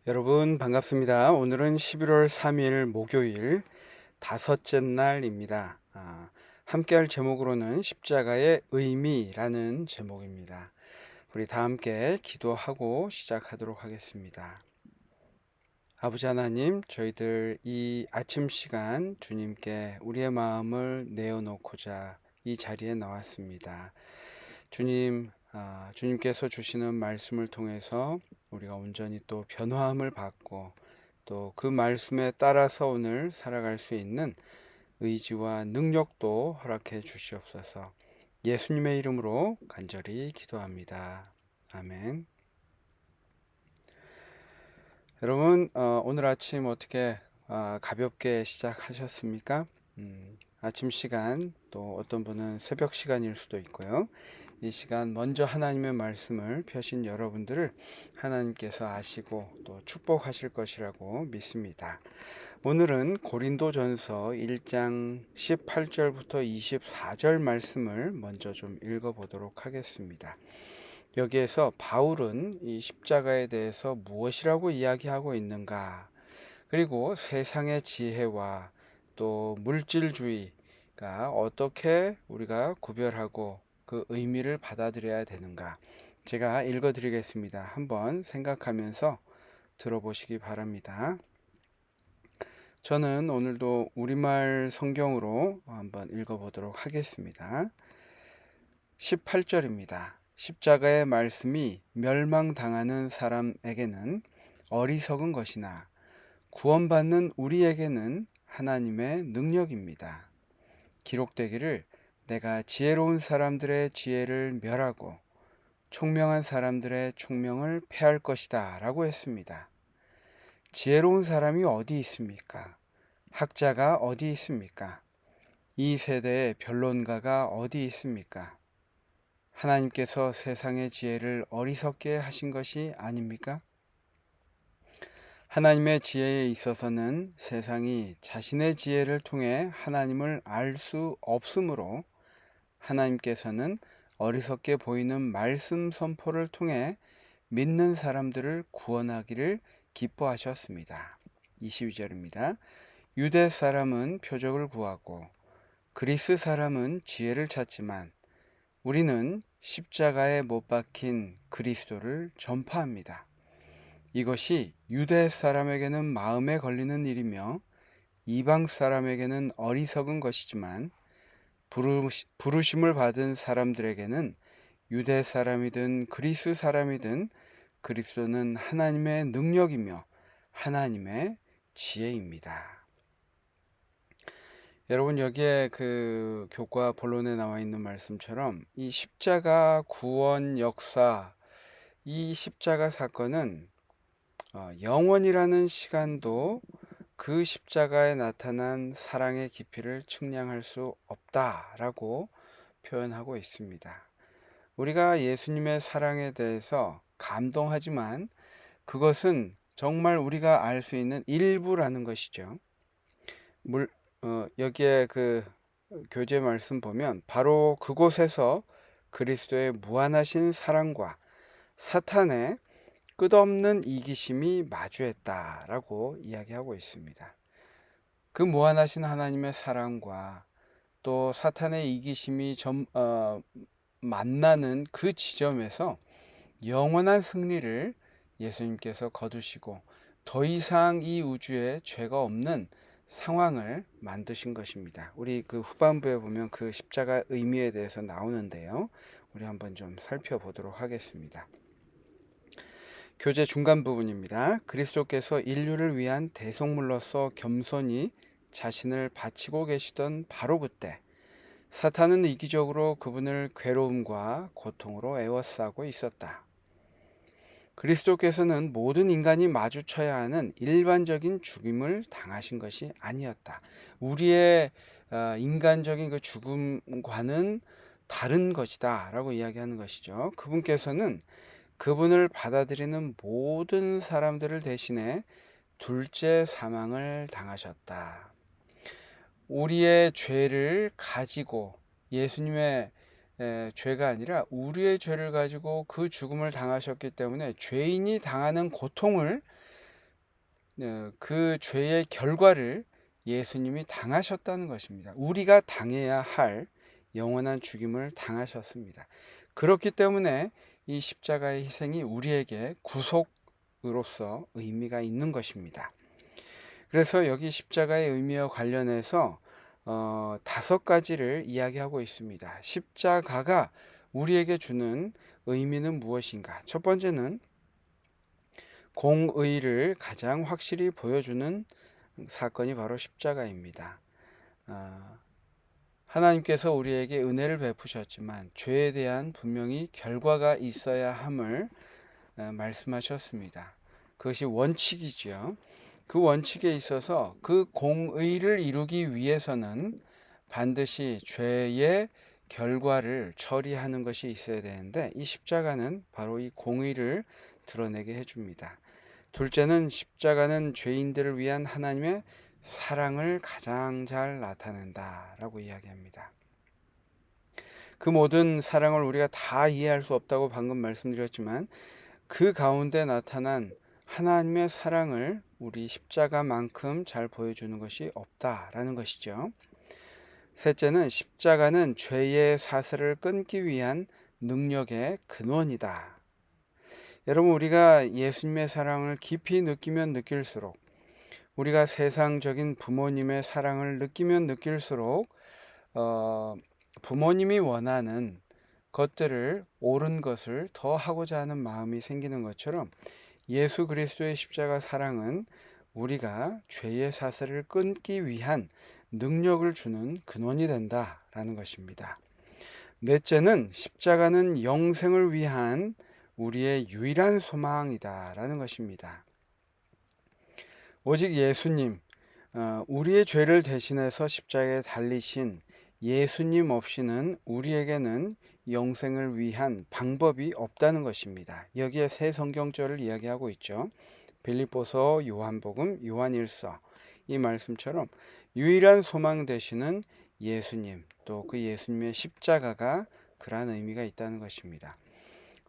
여러분 반갑습니다. 오늘은 11월 3일 목요일 다섯째 날입니다. 함께 할 제목으로는 십자가의 의미라는 제목입니다. 우리 다 함께 기도하고 시작하도록 하겠습니다. 아버지 하나님, 저희들 이 아침 시간 주님께 우리의 마음을 내어놓고자 이 자리에 나왔습니다. 주님, 주님께서 주시는 말씀을 통해서 우리가 온전히 또 변화함을 받고 또 그 말씀에 따라서 오늘 살아갈 수 있는 의지와 능력도 허락해 주시옵소서. 예수님의 이름으로 간절히 기도합니다. 아멘. 여러분, 오늘 아침 어떻게 가볍게 시작하셨습니까? 아침 시간, 또 어떤 분은 새벽 시간일 수도 있고요. 이 시간 먼저 하나님의 말씀을 펴신 여러분들을 하나님께서 아시고 또 축복하실 것이라고 믿습니다. 오늘은 고린도전서 1장 18절부터 24절 말씀을 먼저 좀 읽어보도록 하겠습니다. 여기에서 바울은 이 십자가에 대해서 무엇이라고 이야기하고 있는가, 그리고 세상의 지혜와 또 물질주의가 어떻게 우리가 구별하고 그 의미를 받아들여야 되는가, 제가 읽어 드리겠습니다. 한번 생각하면서 들어보시기 바랍니다. 저는 오늘도 우리말 성경으로 한번 읽어 보도록 하겠습니다. 18절입니다. 십자가의 말씀이 멸망당하는 사람에게는 어리석은 것이나 구원받는 우리에게는 하나님의 능력입니다. 기록되기를 내가 지혜로운 사람들의 지혜를 멸하고 총명한 사람들의 총명을 패할 것이다 라고 했습니다. 지혜로운 사람이 어디 있습니까? 학자가 어디 있습니까? 이 세대의 변론가가 어디 있습니까? 하나님께서 세상의 지혜를 어리석게 하신 것이 아닙니까? 하나님의 지혜에 있어서는 세상이 자신의 지혜를 통해 하나님을 알 수 없으므로 하나님께서는 어리석게 보이는 말씀 선포를 통해 믿는 사람들을 구원하기를 기뻐하셨습니다. 22절입니다. 유대 사람은 표적을 구하고 그리스 사람은 지혜를 찾지만 우리는 십자가에 못 박힌 그리스도를 전파합니다. 이것이 유대 사람에게는 마음에 걸리는 일이며 이방 사람에게는 어리석은 것이지만 부르심을 받은 사람들에게는 유대 사람이든 그리스 사람이든 그리스도는 하나님의 능력이며 하나님의 지혜입니다. 여러분, 여기에 그 교과 본론에 나와 있는 말씀처럼 이 십자가 구원 역사, 이 십자가 사건은 영원이라는 시간도 그 십자가에 나타난 사랑의 깊이를 측량할 수 없다라고 표현하고 있습니다. 우리가 예수님의 사랑에 대해서 감동하지만 그것은 정말 우리가 알 수 있는 일부라는 것이죠. 여기에 그 교재 말씀 보면 바로 그곳에서 그리스도의 무한하신 사랑과 사탄의 끝없는 이기심이 마주했다라고 이야기하고 있습니다. 그 무한하신 하나님의 사랑과 또 사탄의 이기심이 만나는 그 지점에서 영원한 승리를 예수님께서 거두시고 더 이상 이 우주에 죄가 없는 상황을 만드신 것입니다. 우리 그 후반부에 보면 그 십자가 의미에 대해서 나오는데요. 우리 한번 좀 살펴보도록 하겠습니다. 교재 중간 부분입니다. 그리스도께서 인류를 위한 대속물로서 겸손히 자신을 바치고 계시던 바로 그때 사탄은 이기적으로 그분을 괴로움과 고통으로 에워싸고 있었다. 그리스도께서는 모든 인간이 마주쳐야 하는 일반적인 죽임을 당하신 것이 아니었다. 우리의 인간적인 그 죽음과는 다른 것이다 라고 이야기하는 것이죠. 그분께서는 그분을 받아들이는 모든 사람들을 대신해 둘째 사망을 당하셨다. 우리의 죄를 가지고 예수님의 죄가 아니라 우리의 죄를 가지고 그 죽음을 당하셨기 때문에 죄인이 당하는 고통을 그 죄의 결과를 예수님이 당하셨다는 것입니다. 우리가 당해야 할 영원한 죽임을 당하셨습니다. 그렇기 때문에 이 십자가의 희생이 우리에게 구속으로서 의미가 있는 것입니다. 그래서 여기 십자가의 의미와 관련해서 5가지를 이야기하고 있습니다. 십자가가 우리에게 주는 의미는 무엇인가? 첫 번째는 공의를 가장 확실히 보여주는 사건이 바로 십자가입니다. 하나님께서 우리에게 은혜를 베푸셨지만 죄에 대한 분명히 결과가 있어야 함을 말씀하셨습니다. 그것이 원칙이지요. 그 원칙에 있어서 그 공의를 이루기 위해서는 반드시 죄의 결과를 처리하는 것이 있어야 되는데, 이 십자가는 바로 이 공의를 드러내게 해줍니다. 둘째는 십자가는 죄인들을 위한 하나님의 사랑을 가장 잘 나타낸다라고 이야기합니다. 그 모든 사랑을 우리가 다 이해할 수 없다고 방금 말씀드렸지만, 그 가운데 나타난 하나님의 사랑을 우리 십자가만큼 잘 보여주는 것이 없다라는 것이죠. 셋째는 십자가는 죄의 사슬을 끊기 위한 능력의 근원이다. 여러분, 우리가 예수님의 사랑을 깊이 느끼면 느낄수록, 우리가 세상적인 부모님의 사랑을 느끼면 느낄수록 부모님이 원하는 것들을, 옳은 것을 더 하고자 하는 마음이 생기는 것처럼, 예수 그리스도의 십자가 사랑은 우리가 죄의 사슬을 끊기 위한 능력을 주는 근원이 된다라는 것입니다. 넷째는 십자가는 영생을 위한 우리의 유일한 소망이다라는 것입니다. 오직 예수님, 우리의 죄를 대신해서 십자가에 달리신 예수님 없이는 우리에게는 영생을 위한 방법이 없다는 것입니다. 여기에 세 성경절을 이야기하고 있죠. 빌립보서, 요한복음, 요한일서, 이 말씀처럼 유일한 소망 되시는 예수님, 또 그 예수님의 십자가가 그러한 의미가 있다는 것입니다.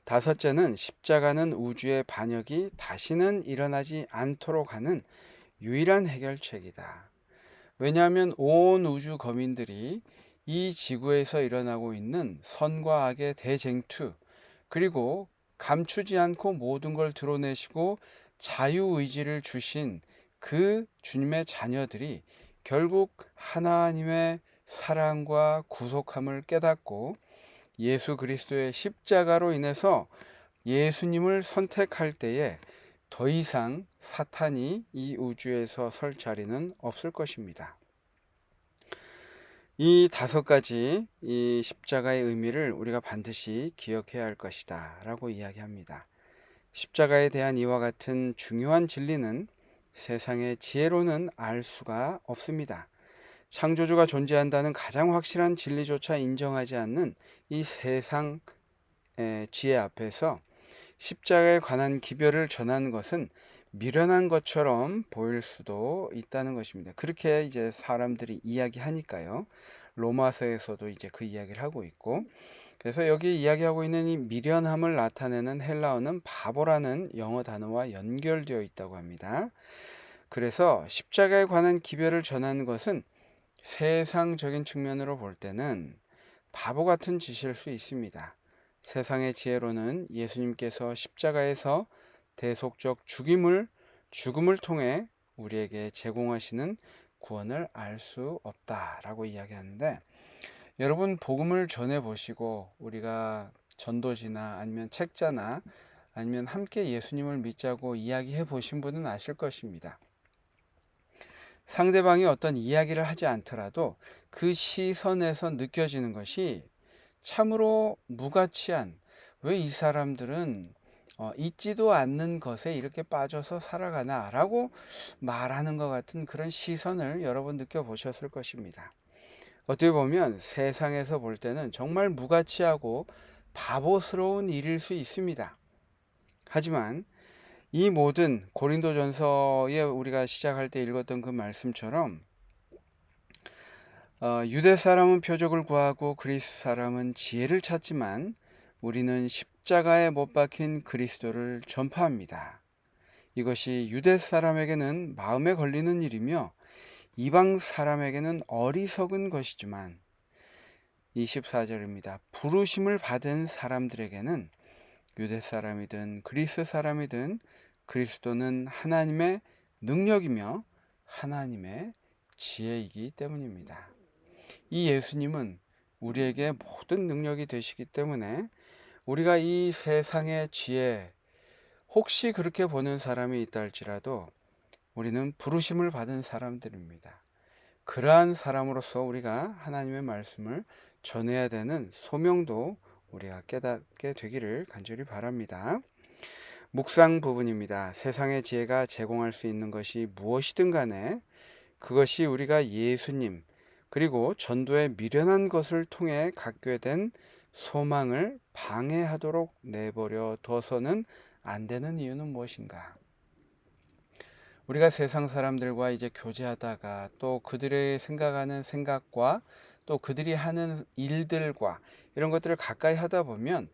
다섯째는 십자가는 우주의 반역이 다시는 일어나지 않도록 하는 유일한 해결책이다. 왜냐하면 온 우주 거민들이 이 지구에서 일어나고 있는 선과 악의 대쟁투, 그리고 감추지 않고 모든 걸 드러내시고 자유의지를 주신 그 주님의 자녀들이 결국 하나님의 사랑과 구속함을 깨닫고 예수 그리스도의 십자가로 인해서 예수님을 선택할 때에 더 이상 사탄이 이 우주에서 설 자리는 없을 것입니다. 이 5가지 이 십자가의 의미를 우리가 반드시 기억해야 할 것이다 라고 이야기합니다. 십자가에 대한 이와 같은 중요한 진리는 세상의 지혜로는 알 수가 없습니다. 창조주가 존재한다는 가장 확실한 진리조차 인정하지 않는 이 세상의 지혜 앞에서 십자가에 관한 기별을 전하는 것은 미련한 것처럼 보일 수도 있다는 것입니다. 그렇게 이제 사람들이 이야기하니까요. 로마서에서도 이제 그 이야기를 하고 있고, 그래서 여기 이야기하고 있는 이 미련함을 나타내는 헬라어는 바보라는 영어 단어와 연결되어 있다고 합니다. 그래서 십자가에 관한 기별을 전하는 것은 세상적인 측면으로 볼 때는 바보 같은 짓일 수 있습니다. 세상의 지혜로는 예수님께서 십자가에서 대속적 죽음을 통해 우리에게 제공하시는 구원을 알 수 없다라고 이야기하는데, 여러분 복음을 전해 보시고 우리가 전도지나 아니면 책자나 아니면 함께 예수님을 믿자고 이야기해 보신 분은 아실 것입니다. 상대방이 어떤 이야기를 하지 않더라도 그 시선에서 느껴지는 것이 참으로 무가치한, 왜 이 사람들은 있지도 않는 것에 이렇게 빠져서 살아가나 라고 말하는 것 같은 그런 시선을 여러분 느껴보셨을 것입니다. 어떻게 보면 세상에서 볼 때는 정말 무가치하고 바보스러운 일일 수 있습니다. 하지만 이 모든 고린도전서에 우리가 시작할 때 읽었던 그 말씀처럼 유대 사람은 표적을 구하고 그리스 사람은 지혜를 찾지만 우리는 십자가에 못 박힌 그리스도를 전파합니다. 이것이 유대 사람에게는 마음에 걸리는 일이며 이방 사람에게는 어리석은 것이지만 24절입니다. 부르심을 받은 사람들에게는 유대 사람이든 그리스 사람이든 그리스도는 하나님의 능력이며 하나님의 지혜이기 때문입니다. 이 예수님은 우리에게 모든 능력이 되시기 때문에 우리가 이 세상의 지혜, 혹시 그렇게 보는 사람이 있다 할지라도 우리는 부르심을 받은 사람들입니다. 그러한 사람으로서 우리가 하나님의 말씀을 전해야 되는 소명도 우리가 깨닫게 되기를 간절히 바랍니다. 묵상 부분입니다. 세상의 지혜가 제공할 수 있는 것이 무엇이든 간에 그것이 우리가 예수님 그리고 전도에 미련한 것을 통해 갖게 된 소망을 방해하도록 내버려 둬서는 안 되는 이유는 무엇인가? 우리가 세상 사람들과 이제 교제하다가 또 그들의 생각하는 생각과 또 그들이 하는 일들과 이런 것들을 가까이 하다 보면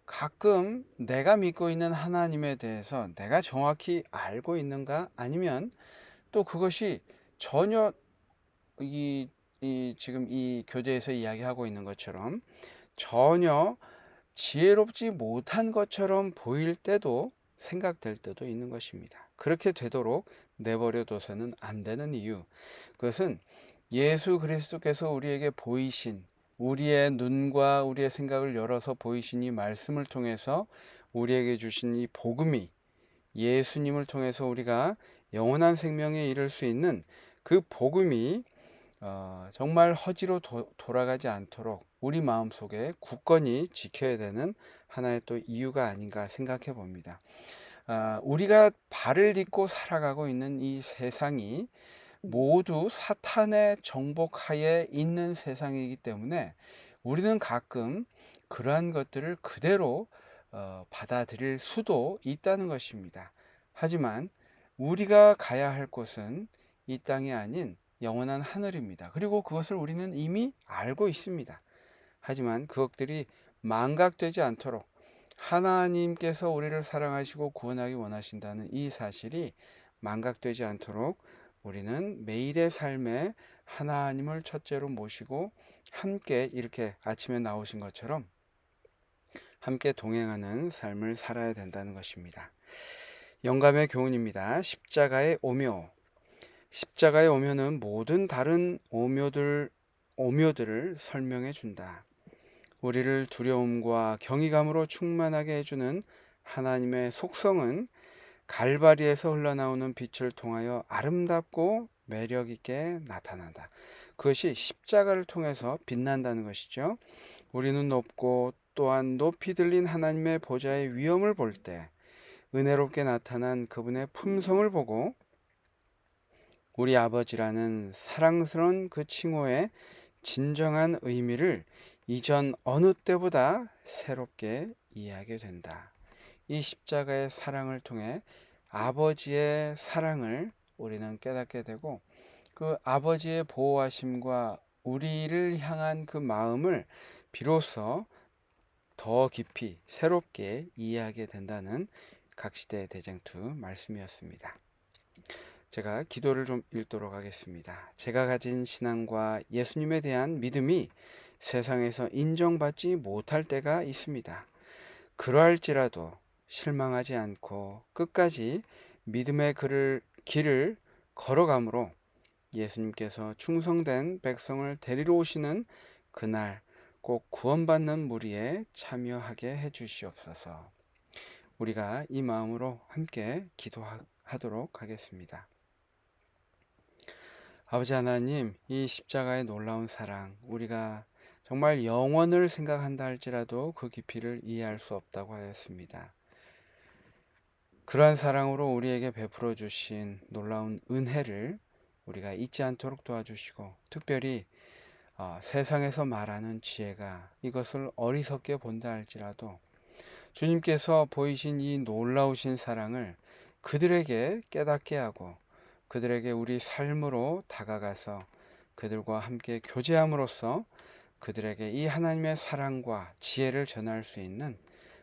가끔 내가 믿고 있는 하나님에 대해서 내가 정확히 알고 있는가? 아니면 또 그것이 전혀 지금 이 교재에서 이야기하고 있는 것처럼 전혀 지혜롭지 못한 것처럼 보일 때도 생각될 때도 있는 것입니다. 그렇게 되도록 내버려둬서는 안 되는 이유, 그것은 예수 그리스도께서 우리에게 보이신, 우리의 눈과 우리의 생각을 열어서 보이신 이 말씀을 통해서 우리에게 주신 이 복음이, 예수님을 통해서 우리가 영원한 생명에 이를 수 있는 그 복음이 정말 허지로 돌아가지 않도록 우리 마음속에 굳건히 지켜야 되는 하나의 또 이유가 아닌가 생각해 봅니다. 우리가 발을 딛고 살아가고 있는 이 세상이 모두 사탄의 정복하에 있는 세상이기 때문에 우리는 가끔 그러한 것들을 그대로 받아들일 수도 있다는 것입니다. 하지만 우리가 가야 할 곳은 이 땅이 아닌 영원한 하늘입니다. 그리고 그것을 우리는 이미 알고 있습니다. 하지만 그것들이 망각되지 않도록 하나님께서 우리를 사랑하시고 구원하기 원하신다는 이 사실이 망각되지 않도록 우리는 매일의 삶에 하나님을 첫째로 모시고 함께 이렇게 아침에 나오신 것처럼 함께 동행하는 삶을 살아야 된다는 것입니다. 영감의 교훈입니다. 십자가의 오묘. 십자가의 오묘는 모든 다른 오묘들을 설명해 준다. 우리를 두려움과 경외감으로 충만하게 해주는 하나님의 속성은 갈바리에서 흘러나오는 빛을 통하여 아름답고 매력 있게 나타난다. 그것이 십자가를 통해서 빛난다는 것이죠. 우리는 높고 또한 높이 들린 하나님의 보좌의 위엄을 볼 때 은혜롭게 나타난 그분의 품성을 보고 우리 아버지라는 사랑스러운 그 칭호의 진정한 의미를 이전 어느 때보다 새롭게 이해하게 된다. 이 십자가의 사랑을 통해 아버지의 사랑을 우리는 깨닫게 되고 그 아버지의 보호하심과 우리를 향한 그 마음을 비로소 더 깊이 새롭게 이해하게 된다는 각시대 대쟁투 말씀이었습니다. 제가 기도를 좀 읽도록 하겠습니다. 제가 가진 신앙과 예수님에 대한 믿음이 세상에서 인정받지 못할 때가 있습니다. 그러할지라도 실망하지 않고 끝까지 믿음의 길을 걸어가므로 예수님께서 충성된 백성을 데리러 오시는 그날 꼭 구원받는 무리에 참여하게 해주시옵소서. 우리가 이 마음으로 함께 기도하도록 하겠습니다. 아버지 하나님, 이 십자가의 놀라운 사랑, 우리가 정말 영원을 생각한다 할지라도 그 깊이를 이해할 수 없다고 하였습니다. 그러한 사랑으로 우리에게 베풀어 주신 놀라운 은혜를 우리가 잊지 않도록 도와주시고, 특별히 세상에서 말하는 지혜가 이것을 어리석게 본다 할지라도 주님께서 보이신 이 놀라우신 사랑을 그들에게 깨닫게 하고 그들에게 우리 삶으로 다가가서 그들과 함께 교제함으로써 그들에게 이 하나님의 사랑과 지혜를 전할 수 있는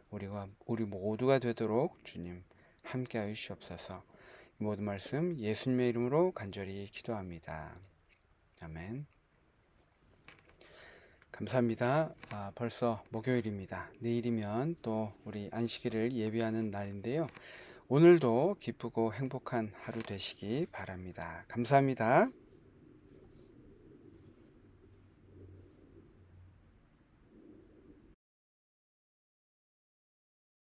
우리 모두가 되도록 주님 함께하여 주시옵소서. 이 모든 말씀 예수님의 이름으로 간절히 기도합니다. 아멘. 감사합니다. 벌써 목요일입니다. 내일이면 또 우리 안식일을 예비하는 날인데요. 오늘도 기쁘고 행복한 하루 되시기 바랍니다. 감사합니다.